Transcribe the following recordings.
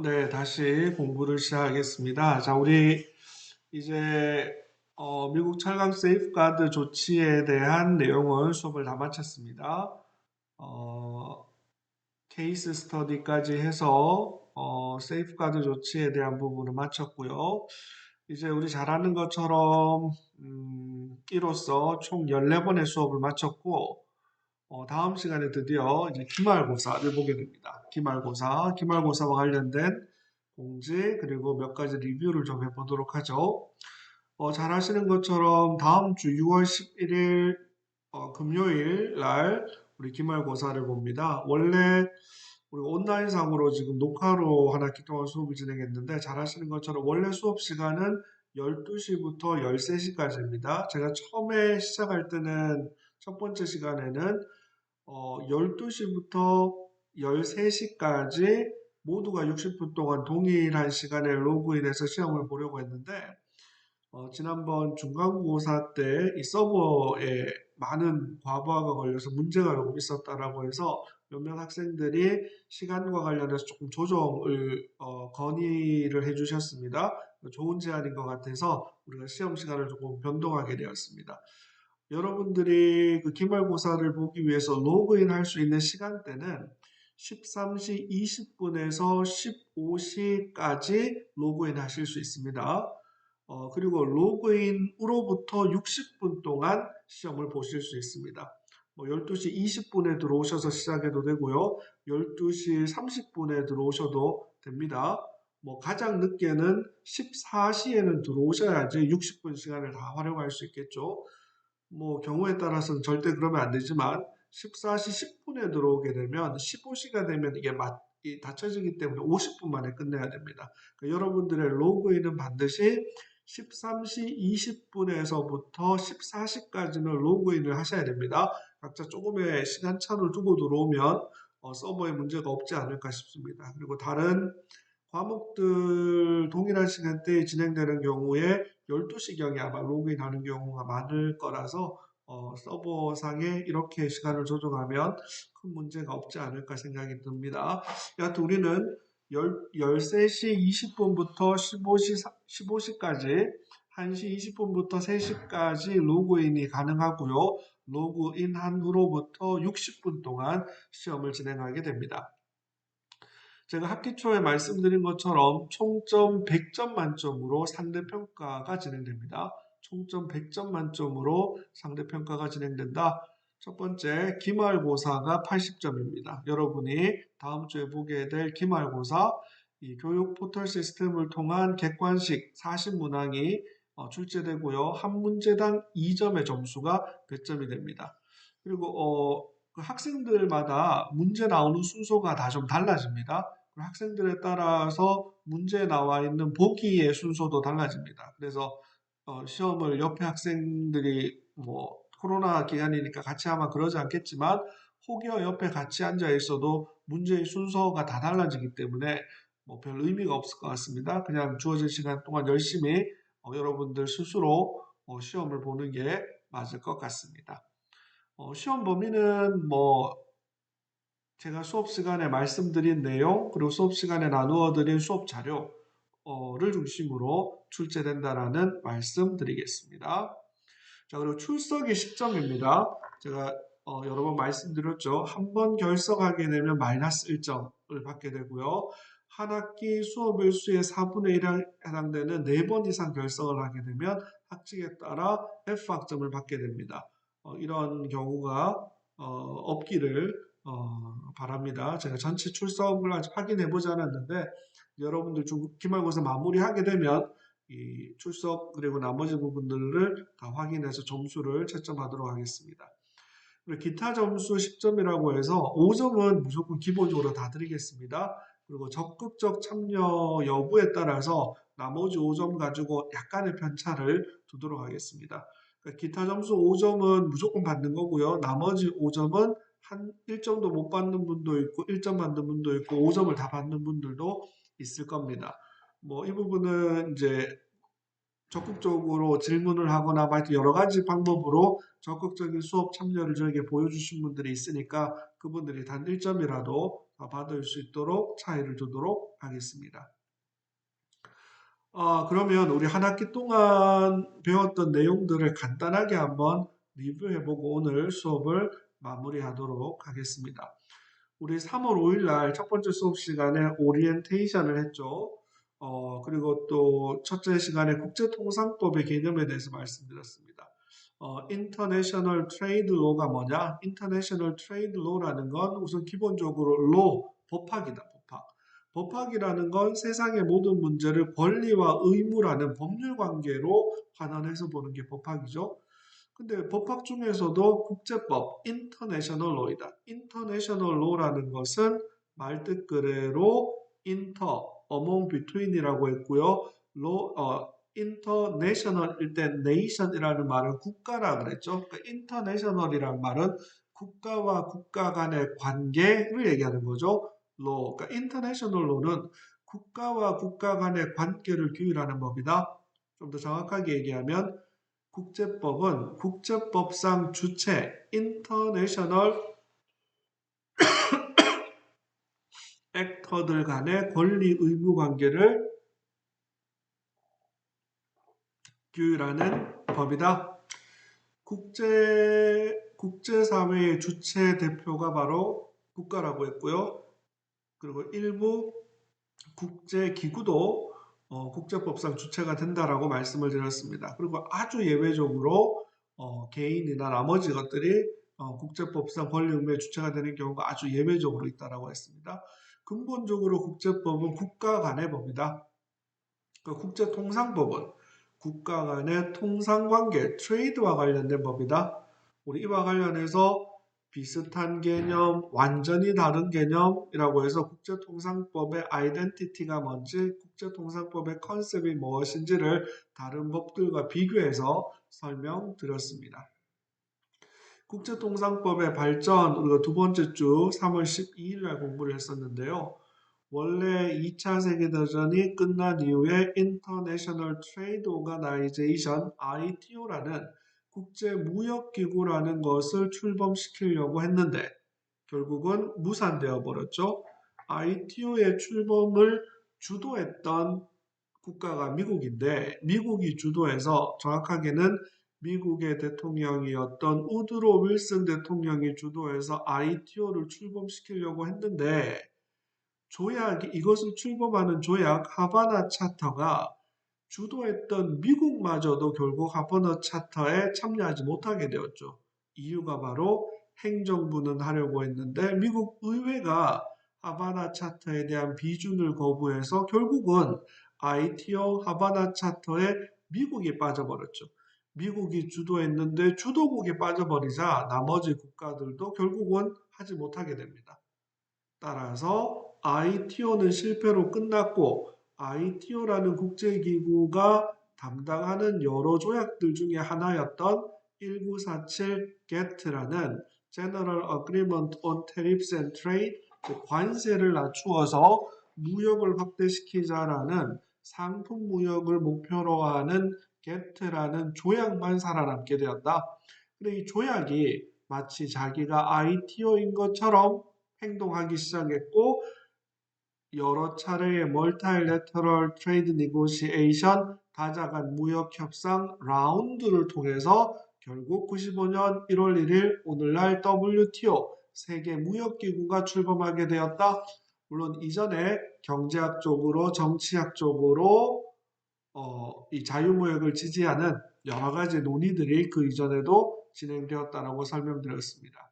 네, 다시 공부를 시작하겠습니다. 자, 우리 이제 미국 철강 세이프가드 조치에 대한 내용을 수업을 다 마쳤습니다. 어, 케이스 스터디까지 해서 세이프가드 조치에 대한 부분을 마쳤고요. 이제 우리 잘 아는 것처럼 이로써 총 14번의 수업을 마쳤고 다음 시간에 드디어 이제 기말고사를 보게 됩니다. 기말고사와 관련된 공지, 그리고 몇 가지 리뷰를 좀 해보도록 하죠. 잘 아시는 것처럼 다음 주 6월 11일 금요일 날 우리 기말고사를 봅니다. 원래 우리 온라인상으로 지금 녹화로 한 학기 동안 수업을 진행했는데 잘 아시는 것처럼 원래 수업 시간은 12시부터 13시까지입니다. 제가 처음에 시작할 때는 첫 번째 시간에는 12시부터 13시까지 모두가 60분 동안 동일한 시간에 로그인해서 시험을 보려고 했는데, 지난번 중간고사 때 이 서버에 많은 과부하가 걸려서 문제가 조금 있었다라고 해서 몇몇 학생들이 시간과 관련해서 조금 조정을 건의를 해주셨습니다. 좋은 제안인 것 같아서 우리가 시험 시간을 조금 변동하게 되었습니다. 여러분들이 그 기말고사를 보기 위해서 로그인 할 수 있는 시간대는 13시 20분에서 15시까지 로그인 하실 수 있습니다. 그리고 로그인으로부터 60분 동안 시험을 보실 수 있습니다. 12시 20분에 들어오셔서 시작해도 되고요. 12시 30분에 들어오셔도 됩니다. 가장 늦게는 14시에는 들어오셔야지 60분 시간을 다 활용할 수 있겠죠. 경우에 따라서는 절대 그러면 안 되지만 14시 10분에 들어오게 되면 15시가 되면 이게 닫혀지기 때문에 50분 만에 끝내야 됩니다. 그러니까 여러분들의 로그인은 반드시 13시 20분에서부터 14시까지는 로그인을 하셔야 됩니다. 각자 조금의 시간차를 두고 들어오면 서버에 문제가 없지 않을까 싶습니다. 그리고 다른 과목들 동일한 시간대에 진행되는 경우에 12시경에 아마 로그인하는 경우가 많을 거라서 서버상에 이렇게 시간을 조정하면 큰 문제가 없지 않을까 생각이 듭니다. 여하튼 우리는 13시 20분부터 15시까지 1시 20분부터 3시까지 로그인이 가능하고요. 로그인한 후로부터 60분 동안 시험을 진행하게 됩니다. 제가 학기 초에 말씀드린 것처럼 총점 100점 만점으로 상대평가가 진행됩니다. 총점 100점 만점으로 상대평가가 진행된다. 첫 번째, 기말고사가 80점입니다. 여러분이 다음 주에 보게 될 기말고사, 이 교육 포털 시스템을 통한 객관식 40문항이 출제되고요. 한 문제당 2점의 점수가 배점이 됩니다. 그리고 그 학생들마다 문제 나오는 순서가 다 좀 달라집니다. 학생들에 따라서 문제에 나와 있는 보기의 순서도 달라집니다. 그래서 시험을 옆에 학생들이 코로나 기간이니까 같이 아마 그러지 않겠지만 혹여 옆에 같이 앉아 있어도 문제의 순서가 다 달라지기 때문에 별 의미가 없을 것 같습니다. 그냥 주어진 시간 동안 열심히 여러분들 스스로 시험을 보는 게 맞을 것 같습니다. 시험 범위는 제가 수업 시간에 말씀드린 내용, 그리고 수업 시간에 나누어 드린 수업 자료를 중심으로 출제된다라는 말씀 드리겠습니다. 자, 그리고 출석의 시점입니다. 제가 여러 번 말씀드렸죠. 한 번 결석하게 되면 마이너스 1점을 받게 되고요. 한 학기 수업 일수의 4분의 1에 해당되는 4번 이상 결석을 하게 되면 학칙에 따라 F학점을 받게 됩니다. 이런 경우가 없기를 바랍니다. 제가 전체 출석을 아직 확인해 보지 않았는데 여러분들 기말고사 마무리하게 되면 이 출석 그리고 나머지 부분들을 다 확인해서 점수를 채점하도록 하겠습니다. 그리고 기타 점수 10점이라고 해서 5점은 무조건 기본적으로 다 드리겠습니다. 그리고 적극적 참여 여부에 따라서 나머지 5점 가지고 약간의 편차를 두도록 하겠습니다. 그러니까 기타 점수 5점은 무조건 받는 거고요. 나머지 5점은 한 1점도 못 받는 분도 있고 1점 받는 분도 있고 5점을 다 받는 분들도 있을 겁니다. 이 부분은 이제 적극적으로 질문을 하거나 여러 가지 방법으로 적극적인 수업 참여를 저에게 보여주신 분들이 있으니까 그분들이 단 1점이라도 받을 수 있도록 차이를 두도록 하겠습니다. 그러면 우리 한 학기 동안 배웠던 내용들을 간단하게 한번 리뷰해보고 오늘 수업을 마무리하도록 하겠습니다. 우리 3월 5일 날 첫 번째 수업 시간에 오리엔테이션을 했죠. 그리고 또 첫째 시간에 국제통상법의 개념에 대해서 말씀드렸습니다. 인터내셔널 트레이드 로가 뭐냐? 인터내셔널 트레이드 로라는 건 우선 기본적으로 법학이다, 법학. 법학이라는 건 세상의 모든 문제를 권리와 의무라는 법률 관계로 환원해서 보는 게 법학이죠. 근데 법학 중에서도 국제법, international law이다. international law라는 것은 말뜻 그대로 inter, among, between이라고 했고요. international일 때 nation이라는 말은 국가라 그랬죠. 그러니까 international이라는 말은 국가와 국가 간의 관계를 얘기하는 거죠. law. 그러니까 international law는 국가와 국가 간의 관계를 규율하는 법이다. 좀 더 정확하게 얘기하면 국제법은 국제법상 주체 인터내셔널 액터들 간의 권리 의무 관계를 규율하는 법이다. 국제사회의 주체 대표가 바로 국가라고 했고요. 그리고 일부 국제기구도 국제법상 주체가 된다라고 말씀을 드렸습니다. 그리고 아주 예외적으로 개인이나 나머지 것들이 국제법상 권리 의무의 주체가 되는 경우가 아주 예외적으로 있다라고 했습니다. 근본적으로 국제법은 국가 간의 법이다. 그러니까 국제통상법은 국가 간의 통상관계, 트레이드와 관련된 법이다. 우리 이와 관련해서 비슷한 개념, 완전히 다른 개념이라고 해서 국제통상법의 아이덴티티가 뭔지, 국제통상법의 컨셉이 무엇인지를 다른 법들과 비교해서 설명드렸습니다. 국제통상법의 발전, 우리가 두 번째 주 3월 12일 날 공부를 했었는데요. 원래 2차 세계대전이 끝난 이후에 International Trade Organization, ITO라는 국제무역기구라는 것을 출범시키려고 했는데 결국은 무산되어 버렸죠. ITO의 출범을 주도했던 국가가 미국인데 미국이 주도해서 정확하게는 미국의 대통령이었던 우드로 윌슨 대통령이 주도해서 ITO를 출범시키려고 했는데 이것을 출범하는 조약 하바나 차터가 주도했던 미국마저도 결국 하바나 차터에 참여하지 못하게 되었죠. 이유가 바로 행정부는 하려고 했는데 미국 의회가 하바나 차터에 대한 비준을 거부해서 결국은 ITO 하바나 차터에 미국이 빠져버렸죠. 미국이 주도했는데 주도국이 빠져버리자 나머지 국가들도 결국은 하지 못하게 됩니다. 따라서 ITO는 실패로 끝났고 ITO라는 국제기구가 담당하는 여러 조약들 중에 하나였던 1947 GATT라는 General Agreement on Tariffs and Trade, 관세를 낮추어서 무역을 확대시키자라는 상품 무역을 목표로 하는 GATT라는 조약만 살아남게 되었다. 근데 이 조약이 마치 자기가 ITO인 것처럼 행동하기 시작했고 여러 차례의 멀티래터럴 트레이드 니고시에이션 다자간 무역 협상 라운드를 통해서 결국 95년 1월 1일 오늘날 WTO 세계 무역기구가 출범하게 되었다. 물론 이전에 경제학적으로 정치학적으로 이 자유무역을 지지하는 여러 가지 논의들이 그 이전에도 진행되었다라고 설명드렸습니다.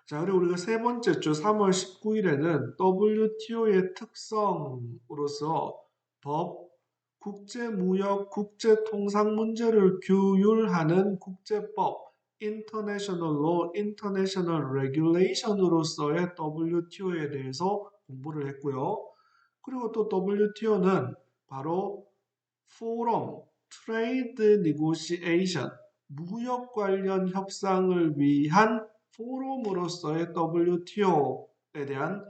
자, 그리고 우리가 세 번째 주 3월 19일에는 WTO의 특성으로서 법, 국제무역, 국제통상 문제를 규율하는 국제법, International Law, International Regulation으로서의 WTO에 대해서 공부를 했고요. 그리고 또 WTO는 바로 Forum, Trade Negotiation, 무역 관련 협상을 위한 포럼으로서의 WTO에 대한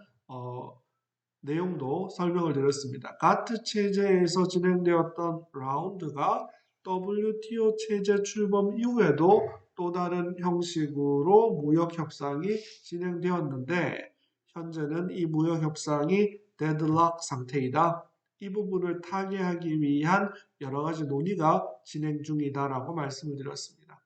내용도 설명을 드렸습니다. 가트 체제에서 진행되었던 라운드가 WTO 체제 출범 이후에도 또 다른 형식으로 무역 협상이 진행되었는데 현재는 이 무역 협상이 데드락 상태이다. 이 부분을 타개하기 위한 여러 가지 논의가 진행 중이다라고 말씀을 드렸습니다.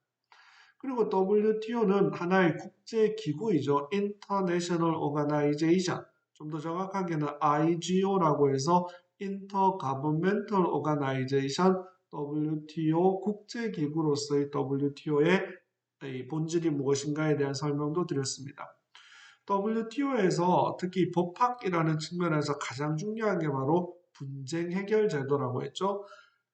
그리고 WTO는 하나의 국제 기구이죠. International Organization. 좀 더 정확하게는 IGO라고 해서 Intergovernmental Organization WTO 국제기구로서의 WTO의 본질이 무엇인가에 대한 설명도 드렸습니다. WTO에서 특히 법학이라는 측면에서 가장 중요한 게 바로 분쟁 해결 제도라고 했죠.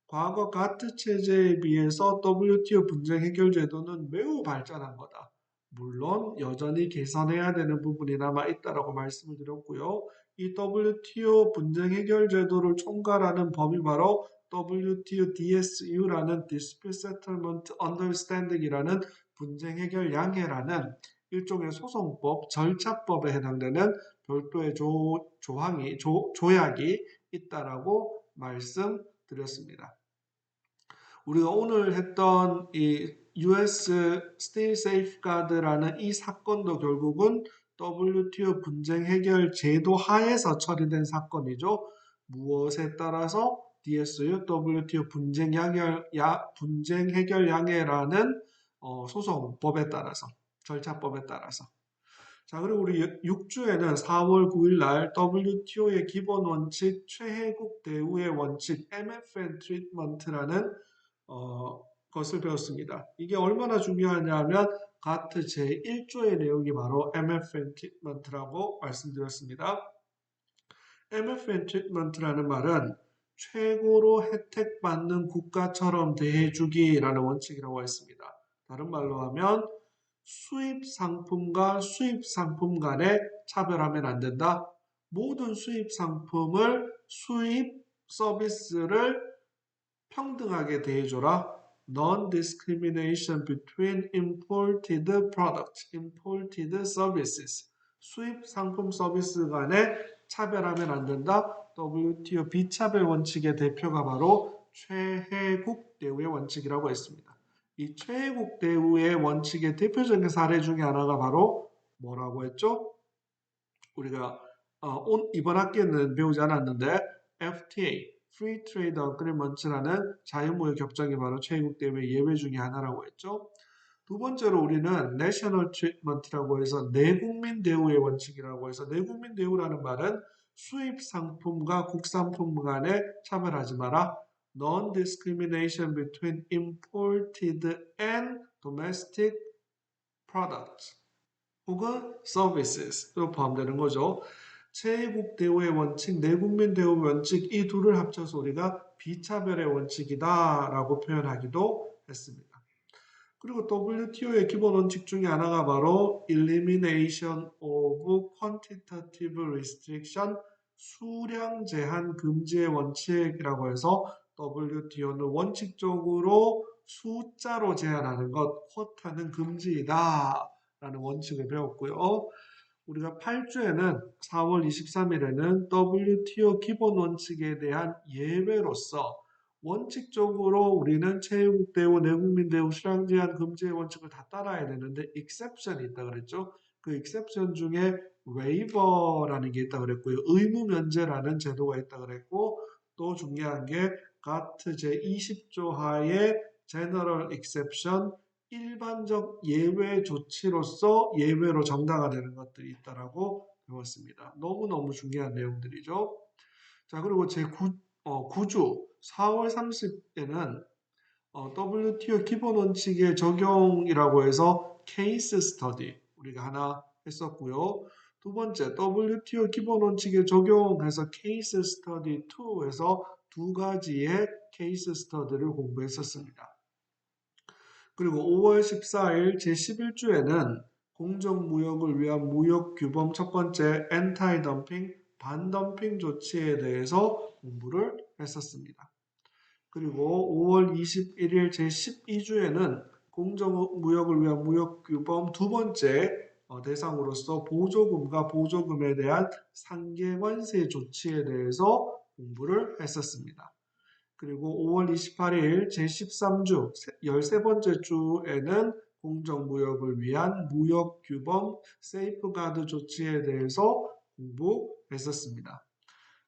과거 가트 체제에 비해서 WTO 분쟁 해결 제도는 매우 발전한 거다. 물론 여전히 개선해야 되는 부분이 남아 있다라고 말씀을 드렸고요. 이 WTO 분쟁 해결 제도를 총괄하는 법이 바로 WTO DSU라는 Dispute Settlement Understanding이라는 분쟁 해결 양해라는 일종의 소송법, 절차법에 해당되는 별도의 조약이 있다라고 말씀드렸습니다. 우리가 오늘 했던 이 US Steel Safeguard라는 이 사건도 결국은 WTO 분쟁 해결 제도 하에서 처리된 사건이죠. 무엇에 따라서 DSU WTO 분쟁 해결 양해라는 소송법에 따라서 절차법에 따라서. 자, 그리고 우리 6주에는 4월 9일 날 WTO의 기본 원칙 최혜국 대우의 원칙 MFN 트리트먼트라는 것을 배웠습니다. 이게 얼마나 중요하냐면 가트 제1조의 내용이 바로 MFN 트리트먼트라고 말씀드렸습니다. MFN 트리트먼트라는 말은 최고로 혜택받는 국가처럼 대해주기라는 원칙이라고 했습니다. 다른 말로 하면 수입 상품과 수입 상품 간에 차별하면 안 된다. 모든 수입 상품을 수입 서비스를 평등하게 대해줘라. Non-discrimination between imported products, imported services. 수입 상품 서비스 간에 차별하면 안 된다. WTO 비차별 원칙의 대표가 바로 최혜국 대우의 원칙이라고 했습니다. 이 최혜국 대우의 원칙의 대표적인 사례 중에 하나가 바로 뭐라고 했죠? 우리가 이번 학기에는 배우지 않았는데 FTA, Free Trade Agreement라는 자유무역 협정이 바로 최혜국 대우의 예외 중에 하나라고 했죠. 두 번째로 우리는 National Treatment라고 해서 내국민 대우의 원칙이라고 해서 내국민 대우라는 말은 수입 상품과 국산품 간에 차별하지 마라. Non-discrimination between imported and domestic products 혹은 services도 포함되는 거죠. 최혜국 대우의 원칙, 내국민 대우 원칙 이 둘을 합쳐서 우리가 비차별의 원칙이다라고 표현하기도 했습니다. 그리고 WTO의 기본 원칙 중에 하나가 바로 Elimination of Quantitative Restriction, 수량 제한 금지의 원칙이라고 해서 WTO는 원칙적으로 숫자로 제한하는 것, 쿼타는 금지이다 라는 원칙을 배웠고요. 우리가 8주에는 4월 23일에는 WTO 기본 원칙에 대한 예외로서 원칙적으로 우리는 체육 대우, 내국민 대우, 수량 제한 금지의 원칙을 다 따라야 되는데 exception이 있다 그랬죠. 그 exception 중에 waiver라는 게 있다 그랬고요. 의무 면제라는 제도가 있다 그랬고 또 중요한 게 가트 제20조 하에 general exception 일반적 예외 조치로서 예외로 정당화되는 것들이 있다라고 배웠습니다. 너무너무 중요한 내용들이죠. 자, 그리고 제9주 4월 30일에는 WTO 기본 원칙의 적용이라고 해서 케이스 스터디 우리가 하나 했었고요. 두 번째 WTO 기본 원칙에 적용해서 케이스 스터디 2에서 두 가지의 케이스 스터디를 공부했었습니다. 그리고 5월 14일 제11주에는 공정무역을 위한 무역규범 첫 번째 엔타이 덤핑, 반덤핑 조치에 대해서 공부를 했었습니다. 그리고 5월 21일 제12주에는 공정무역을 위한 무역규범 두 번째 대상으로서 보조금과 보조금에 대한 상계관세 조치에 대해서 공부를 했었습니다. 그리고 5월 28일 제13주 13번째 주에는 공정무역을 위한 무역규범 세이프가드 조치에 대해서 공부했었습니다.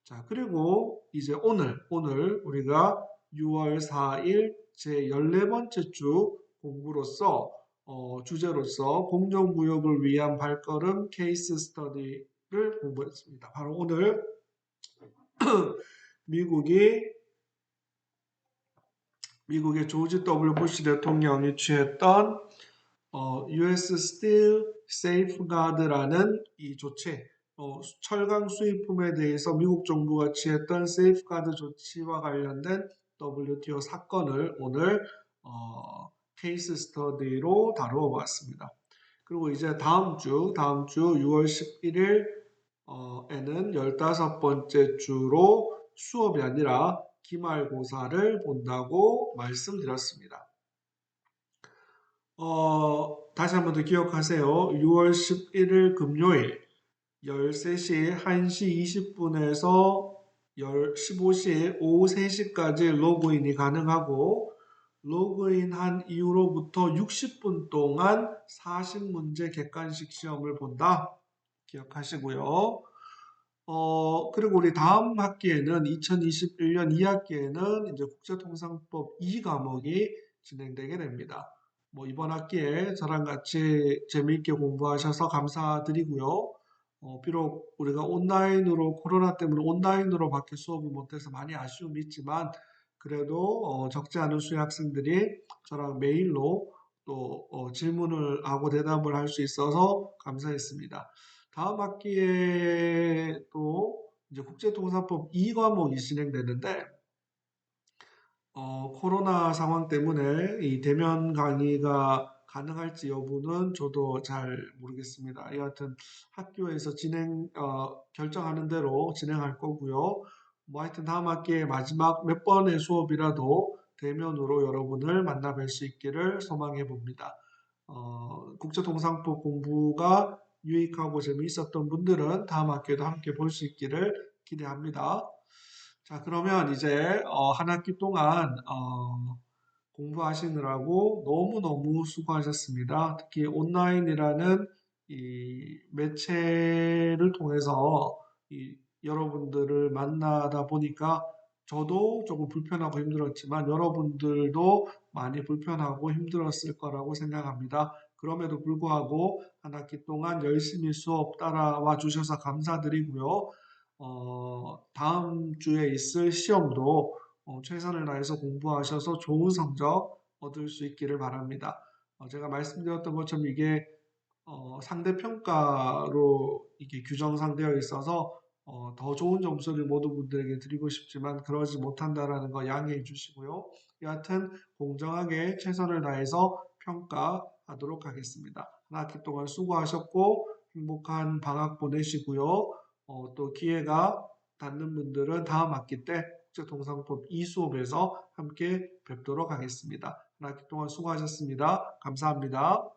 자, 그리고 이제 오늘 우리가 6월 4일 제14번째 주 공부로서 주제로서 공정무역을 위한 발걸음 케이스 스터디를 공부했습니다. 바로 오늘 미국의 조지 W. 부시 대통령이 취했던 US Steel Safeguard라는 이 조치, 철강 수입품에 대해서 미국 정부가 취했던 세이프가드 조치와 관련된 WTO 사건을 오늘 케이스 스터디로 다루어 보았습니다. 그리고 이제 다음 주 6월 11일 에는 15번째 주로 수업이 아니라 기말고사를 본다고 말씀드렸습니다. 다시 한번 더 기억하세요. 6월 11일 금요일 13시 1시 20분에서 15시 오후 3시까지 로그인이 가능하고 로그인한 이후로부터 60분 동안 40문제 객관식 시험을 본다. 기억하시고요. 그리고 우리 다음 학기에는 2021년 2학기에는 이제 국제통상법 2과목이 진행되게 됩니다. 뭐 이번 학기에 저랑 같이 재미있게 공부하셔서 감사드리고요. 비록 우리가 온라인으로 코로나 때문에 온라인으로밖에 수업을 못해서 많이 아쉬움이 있지만 그래도 적지 않은 수의 학생들이 저랑 메일로 또 질문을 하고 대답을 할 수 있어서 감사했습니다. 다음 학기에 또 이제 국제통상법 2과목이 진행되는데 코로나 상황 때문에 이 대면 강의가 가능할지 여부는 저도 잘 모르겠습니다. 여하튼 학교에서 결정하는 대로 진행할 거고요. 뭐 하여튼 다음 학기에 마지막 몇 번의 수업이라도 대면으로 여러분을 만나 뵐 수 있기를 소망해 봅니다. 국제통상법 공부가 유익하고 재미있었던 분들은 다음 학기에도 함께 볼 수 있기를 기대합니다. 자, 그러면 이제 한 학기 동안 공부하시느라고 너무너무 수고하셨습니다. 특히 온라인이라는 이 매체를 통해서 여러분들을 만나다 보니까 저도 조금 불편하고 힘들었지만 여러분들도 많이 불편하고 힘들었을 거라고 생각합니다. 그럼에도 불구하고 한 학기 동안 열심히 수업 따라와 주셔서 감사드리고요. 다음 주에 있을 시험도 최선을 다해서 공부하셔서 좋은 성적 얻을 수 있기를 바랍니다. 제가 말씀드렸던 것처럼 이게 상대평가로 이게 규정상되어 있어서 더 좋은 점수를 모든 분들에게 드리고 싶지만 그러지 못한다라는 거 양해해 주시고요. 여하튼 공정하게 최선을 다해서 평가하도록 하겠습니다. 한 학기 동안 수고하셨고 행복한 방학 보내시고요. 또 기회가 닿는 분들은 다음 학기 때 국제통상법 2수업에서 함께 뵙도록 하겠습니다. 한 학기 동안 수고하셨습니다. 감사합니다.